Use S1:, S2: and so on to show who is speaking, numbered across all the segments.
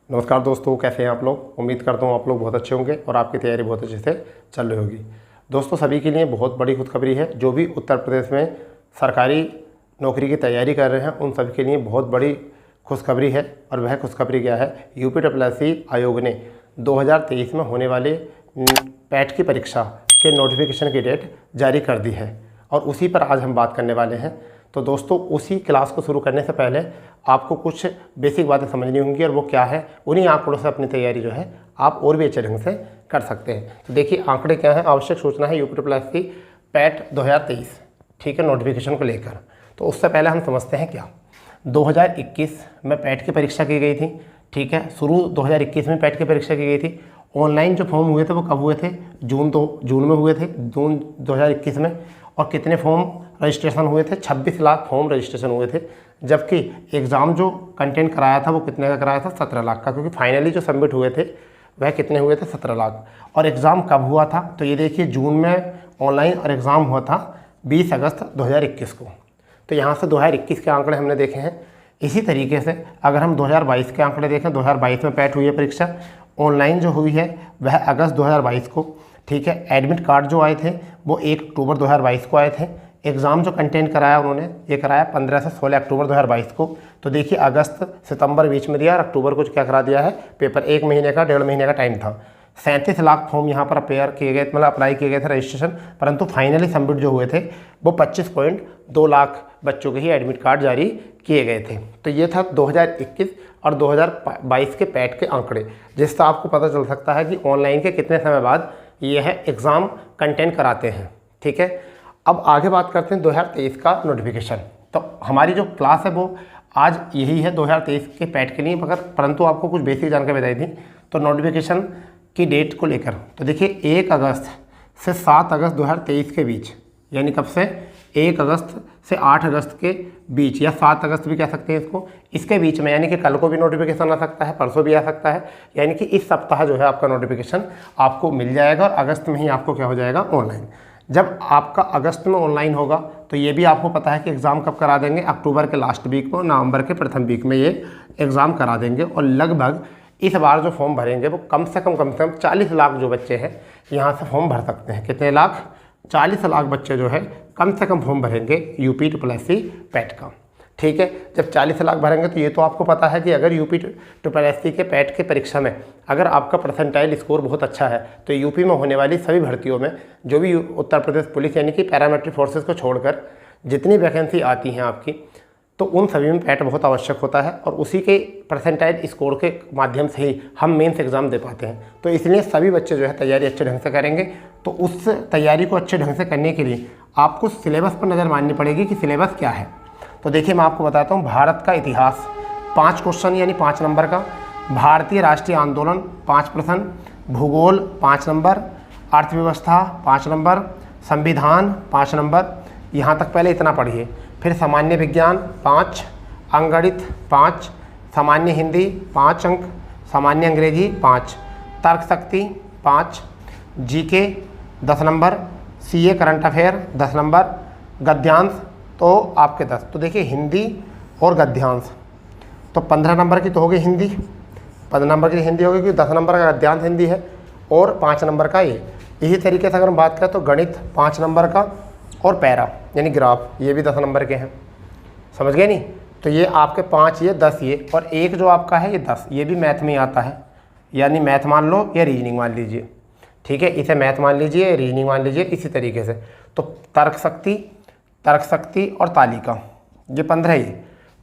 S1: नमस्कार दोस्तों, कैसे हैं आप लोग। उम्मीद करता हूँ आप लोग बहुत अच्छे होंगे और आपकी तैयारी बहुत अच्छे से चल रही होगी। दोस्तों, सभी के लिए बहुत बड़ी खुशखबरी है। जो भी उत्तर प्रदेश में सरकारी नौकरी की तैयारी कर रहे हैं उन सभी के लिए बहुत बड़ी खुशखबरी है। और वह खुशखबरी क्या है, UPSSC आयोग ने 2023 में होने वाले पैट की परीक्षा के नोटिफिकेशन की डेट जारी कर दी है और उसी पर आज हम बात करने वाले हैं। तो दोस्तों, उसी क्लास को शुरू करने से पहले आपको कुछ बेसिक बातें समझनी होंगी और वो क्या है, उन्हीं आंकड़ों से अपनी तैयारी जो है आप और भी अच्छे ढंग से कर सकते हैं। तो देखिए, आंकड़े क्या हैं। आवश्यक सूचना है UPSSC पैट 2023, ठीक है, नोटिफिकेशन को लेकर। तो उससे पहले हम समझते हैं क्या 2021 में पैट की परीक्षा की गई थी, ठीक है। शुरू 2021 में पैट की परीक्षा की गई थी। ऑनलाइन जो फॉर्म हुए थे वो कब हुए थे, जून में हुए थे, जून 2021 में। और कितने फॉर्म रजिस्ट्रेशन हुए थे, 26 लाख फॉर्म रजिस्ट्रेशन हुए थे। जबकि एग्ज़ाम जो कंटेंट कराया था वो कितने का कराया था, 17 लाख का, क्योंकि फाइनली जो सबमिट हुए थे वह कितने हुए थे, 17 लाख। और एग्ज़ाम कब हुआ था, तो ये देखिए जून में ऑनलाइन और एग्ज़ाम हुआ था 20 अगस्त 2021 को। तो यहाँ से 2021 के आंकड़े हमने देखे हैं। इसी तरीके से अगर हम 2022 के आंकड़े देखें, 2022 में पैट हुई है परीक्षा, ऑनलाइन जो हुई है वह अगस्त 2022 को, ठीक है। एडमिट कार्ड जो आए थे वो 1 अक्टूबर 2022 को आए थे। एग्ज़ाम जो कंटेंट कराया उन्होंने, ये कराया 15 से 16 अक्टूबर 2022 को। तो देखिए, अगस्त सितंबर बीच में दिया और अक्टूबर को क्या करा दिया है, पेपर 1 महीने का, 1.5 महीने का टाइम था। 37 लाख फॉर्म यहाँ पर अपेयर किए गए, मतलब अप्लाई किए गए थे रजिस्ट्रेशन, परंतु फाइनली सबमिट जो हुए थे वो 25.2 लाख बच्चों के ही एडमिट कार्ड जारी किए गए थे। तो ये था 2021 और 2022 के पैट के आंकड़े, जिससे आपको पता चल सकता है कि ऑनलाइन के कितने समय बाद ये है एग्ज़ाम कंटेंट कराते हैं, ठीक है। अब आगे बात करते हैं 2023 का नोटिफिकेशन। तो हमारी जो क्लास है वो आज यही है 2023 के पैट के लिए, मगर परंतु आपको कुछ बेसिक जानकारी बताई थी। तो नोटिफिकेशन की डेट को लेकर, तो देखिए 1 अगस्त से 7 अगस्त 2023 के बीच, यानी कब से, 1 अगस्त से 8 अगस्त के बीच, या 7 अगस्त भी कह सकते हैं इसको, इसके बीच में, यानी कि कल को भी नोटिफिकेशन आ सकता है, परसों भी आ सकता है, यानी कि इस सप्ताह जो है आपका नोटिफिकेशन आपको मिल जाएगा और अगस्त में ही आपको क्या हो जाएगा, ऑनलाइन। जब आपका अगस्त में ऑनलाइन होगा तो ये भी आपको पता है कि एग्ज़ाम कब करा देंगे, अक्टूबर के लास्ट वीक में, नवंबर के प्रथम वीक में ये एग्ज़ाम करा देंगे। और लगभग इस बार जो फॉर्म भरेंगे वो कम से कम 40 लाख जो बच्चे हैं यहाँ से फॉर्म भर सकते हैं। कितने लाख, 40 लाख बच्चे जो है कम से कम फॉर्म भरेंगे UPSSC पैट का, ठीक है। जब 40 लाख भरेंगे तो ये तो आपको पता है कि अगर UPSSC के पैट के परीक्षा में अगर आपका परसेंटाइल स्कोर बहुत अच्छा है तो यूपी में होने वाली सभी भर्तियों में, जो भी उत्तर प्रदेश पुलिस यानी कि पैरामिलिट्री फोर्सेस को छोड़कर जितनी वैकेंसी आती हैं आपकी, तो उन सभी में पैट बहुत आवश्यक होता है और उसी के परसेंटाइल स्कोर के माध्यम से ही हम मेंस एग्ज़ाम दे पाते हैं। तो इसलिए सभी बच्चे जो है तैयारी अच्छे ढंग से करेंगे। तो उस तैयारी को अच्छे ढंग से करने के लिए आपको सिलेबस पर नज़र मारनी पड़ेगी कि सिलेबस क्या है। तो देखिए, मैं आपको बताता हूँ। भारत का इतिहास 5 क्वेश्चन यानी 5 नंबर का, भारतीय राष्ट्रीय आंदोलन 5 प्रश्न, भूगोल 5 नंबर, अर्थव्यवस्था 5 नंबर, संविधान 5 नंबर, यहाँ तक पहले इतना पढ़िए। फिर सामान्य विज्ञान 5, अंकगणित 5, सामान्य हिंदी 5 अंक, सामान्य अंग्रेजी 5, तर्क शक्ति 5, GK 10 नंबर, CA करंट अफेयर 10 नंबर, गद्यांश तो आपके 10। तो देखिए, हिंदी और गद्यांश तो 15 नंबर की तो होगी हिंदी, 15 नंबर की हिंदी होगी, क्योंकि 10 नंबर का गद्यांश हिंदी है और 5 नंबर का ये। इसी तरीके से अगर हम बात करें तो गणित 5 नंबर का और पैरा यानी ग्राफ ये भी 10 नंबर के हैं, समझ गए नहीं। तो ये आपके 5 ये 10 ये, और एक जो आपका है ये 10, ये भी मैथ में आता है, यानी मैथ मान लो या रीजनिंग मान लीजिए, ठीक है। इसे मैथ मान लीजिए, रीजनिंग मान लीजिए, इसी तरीके से। तो तर्क शक्ति और तालिका ये 15 ही।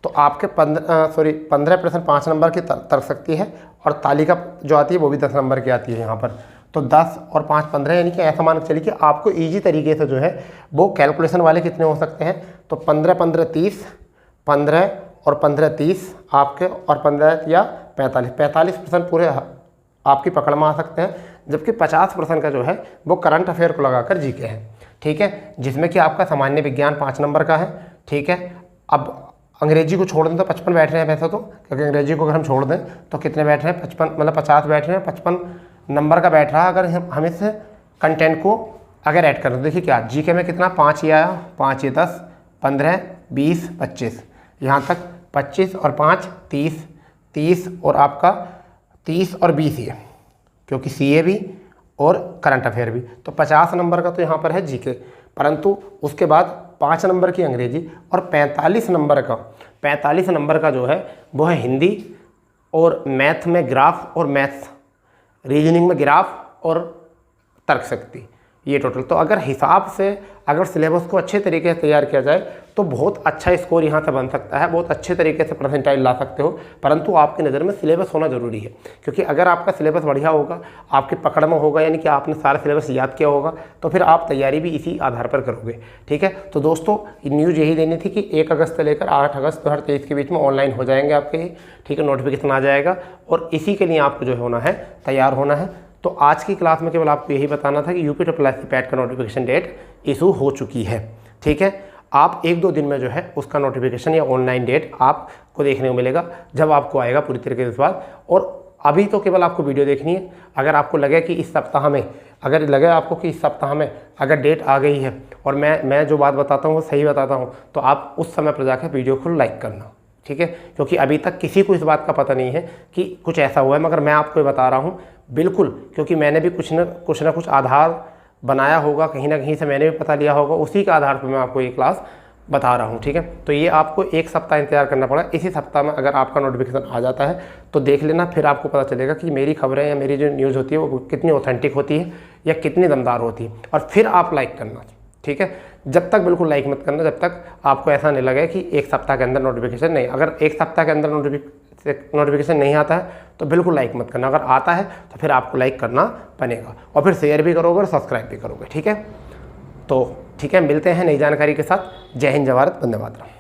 S1: तो आपके 15 प्रश्न 5 नंबर की तर्क शक्ति है और तालिका जो आती है वो भी 10 नंबर की आती है यहाँ पर। तो 10 और 5 15, यानी कि ऐसा मान के चलिए कि आपको इजी तरीके से जो है वो कैलकुलेशन वाले कितने हो सकते हैं। तो 15 15 30, 15 और 15 30 आपके, और 15 या 45% पूरे आपकी पकड़ में आ सकते हैं। जबकि 50% का जो है वो करंट अफेयर को लगाकर GK है, ठीक है, जिसमें कि आपका सामान्य विज्ञान 5 नंबर का है, ठीक है। अब अंग्रेजी को छोड़ दें तो 55 बैठ रहे हैं वैसे तो, क्योंकि अंग्रेजी को अगर हम छोड़ दें तो कितने बैठ रहे हैं, 55 मतलब 50 बैठ रहे हैं, 55 नंबर का बैठ रहा है। अगर हम इस कंटेंट को अगर ऐड करें तो देखिए क्या, GK में कितना 5 ये आया, 5 ये 10, 15 20 25, यहाँ तक 25 और 5 30 और आपका 30 और 20 ये, क्योंकि CA भी और करंट अफेयर भी। तो 50 नंबर का तो यहाँ पर है GK, परंतु उसके बाद 5 नंबर की अंग्रेजी और 45 नंबर का जो है वो है हिंदी और मैथ में ग्राफ और मैथ्स, रीजनिंग में ग्राफ और तर्क शक्ति, ये टोटल। तो अगर हिसाब से अगर सिलेबस को अच्छे तरीके से तैयार किया जाए तो बहुत अच्छा स्कोर यहाँ से बन सकता है, बहुत अच्छे तरीके से परसेंटाइल ला सकते हो। परंतु आपकी नज़र में सिलेबस होना ज़रूरी है, क्योंकि अगर आपका सिलेबस बढ़िया होगा, आपकी पकड़ में होगा, यानी कि आपने सारा सिलेबस याद किया होगा, तो फिर आप तैयारी भी इसी आधार पर करोगे। ठीक है, तो दोस्तों न्यूज़ यही देनी थी कि 1 अगस्त से लेकर 8 अगस्त 2023 के बीच में ऑनलाइन हो जाएंगे आपके ये। ठीक है, नोटिफिकेशन आ जाएगा और इसी के लिए आपको जो होना है तैयार होना है। तो आज की क्लास में केवल आपको यही बताना था कि UPSSC पैट का नोटिफिकेशन डेट इशू हो चुकी है। ठीक है, आप 1-2 दिन में जो है उसका नोटिफिकेशन या ऑनलाइन डेट आपको देखने को मिलेगा, जब आपको आएगा पूरी तरीके से बाद। और अभी तो केवल आपको वीडियो देखनी है। अगर आपको लगे कि इस सप्ताह में, अगर लगे आपको कि इस सप्ताह में अगर डेट आ गई है और मैं जो बात बताता हूँ वो सही बताता हूँ, तो आप उस समय पर जाकर वीडियो को लाइक करना। ठीक है, क्योंकि अभी तक किसी को इस बात का पता नहीं है कि कुछ ऐसा हुआ है, मगर मैं आपको ये बता रहा हूँ बिल्कुल, क्योंकि मैंने भी कुछ न कुछ आधार बनाया होगा, कहीं ना कहीं से मैंने भी पता लिया होगा, उसी के आधार पर मैं आपको ये क्लास बता रहा हूँ। ठीक है, तो ये आपको 1 सप्ताह इंतजार करना पड़ा। इसी सप्ताह में अगर आपका नोटिफिकेशन आ जाता है तो देख लेना, फिर आपको पता चलेगा कि मेरी खबरें या मेरी जो न्यूज़ होती है वो कितनी ऑथेंटिक होती है या कितनी दमदार होती है, और फिर आप लाइक करना। ठीक है, जब तक बिल्कुल लाइक मत करना जब तक आपको ऐसा नहीं लगे कि 1 सप्ताह के अंदर नोटिफिकेशन नहीं। अगर 1 सप्ताह के अंदर नोटिफिकेशन नहीं आता है तो बिल्कुल लाइक मत करना। अगर आता है तो फिर आपको लाइक करना बनेगा, और फिर शेयर भी करोगे और सब्सक्राइब भी करोगे। ठीक है, तो ठीक है, मिलते हैं नई जानकारी के साथ। जय हिंद, जय भारत, वंदे मातरम।